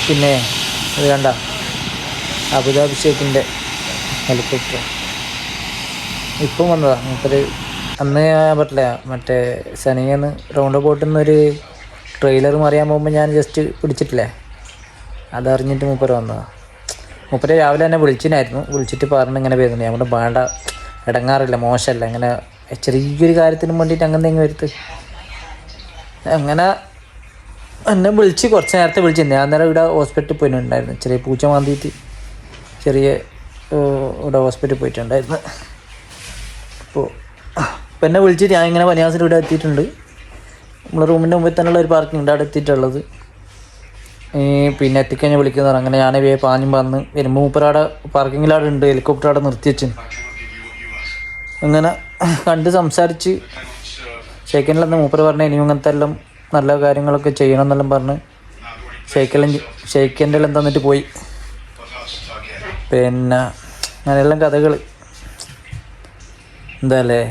പിന്നെ ഇത് കണ്ട അബുദാബി ഷേക്കിൻ്റെ ഹെലികോപ്റ്റർ ഇപ്പം വന്നതാ. മൂപ്പര് അന്ന് ഞാൻ പറ്റില്ല, മറ്റേ സനിയെന്ന് റൗണ്ട് ബോട്ടിൽ നിന്നൊരു ട്രെയിലർ മറിയാൻ പോകുമ്പോൾ ഞാൻ ജസ്റ്റ് പിടിച്ചിട്ടില്ലേ, അതറിഞ്ഞിട്ട് മൂപ്പര് വന്നതാണ്. മൂപ്പര് രാവിലെ തന്നെ വിളിച്ചിട്ട് പറഞ്ഞ് ഇങ്ങനെ വരുന്നുണ്ട്. നമ്മുടെ വേണ്ട, ഇടങ്ങാറില്ല, മോശമല്ല, ഇങ്ങനെ ചെറിയൊരു കാര്യത്തിനും വേണ്ടിയിട്ട് അങ്ങനെ എന്തെങ്കിലും വരുത്ത്. അങ്ങനെ എന്നെ കുറച്ച് നേരത്തെ വിളിച്ചു. ഞാൻ അന്നേരം ഇവിടെ ഹോസ്പിറ്റലിൽ പോയിട്ടുണ്ടായിരുന്നു, ചെറിയ പൂച്ച മാന്തിയിട്ട് ഇവിടെ ഹോസ്പിറ്റലിൽ പോയിട്ടുണ്ടായിരുന്നു. അപ്പോൾ എന്നെ വിളിച്ചിട്ട് ഞാൻ ഇങ്ങനെ പനിയാസിൽ ഇവിടെ എത്തിയിട്ടുണ്ട്. നമ്മളെ റൂമിൻ്റെ മുമ്പിൽ തന്നെയുള്ള ഒരു പാർക്കിംഗ് ഉണ്ട്, അവിടെ എത്തിയിട്ടുള്ളത്. പിന്നെ എത്തിക്കഴിഞ്ഞ് വിളിക്കുന്നതാണ്. അങ്ങനെ ഞാൻ പാഞ്ഞും വന്ന് വരുമ്പോൾ മൂപ്പരവിടെ പാർക്കിങ്ങിലവിടെ ഉണ്ട്, ഹെലികോപ്റ്റർ അവിടെ നിർത്തി വെച്ചു. അങ്ങനെ കണ്ട് സംസാരിച്ച് ഷെയ്ക്കനിലെന്ന് മൂപ്പർ പറഞ്ഞ് ഇനിയും അങ്ങനത്തെ എല്ലാം നല്ല കാര്യങ്ങളൊക്കെ ചെയ്യണം എന്നെല്ലാം പറഞ്ഞ് ഷെയ്ക്കൻ്റെ എല്ലാം തന്നിട്ട് പോയി. പിന്നെ അങ്ങനെയെല്ലാം കഥകൾ എന്താ അല്ലേ.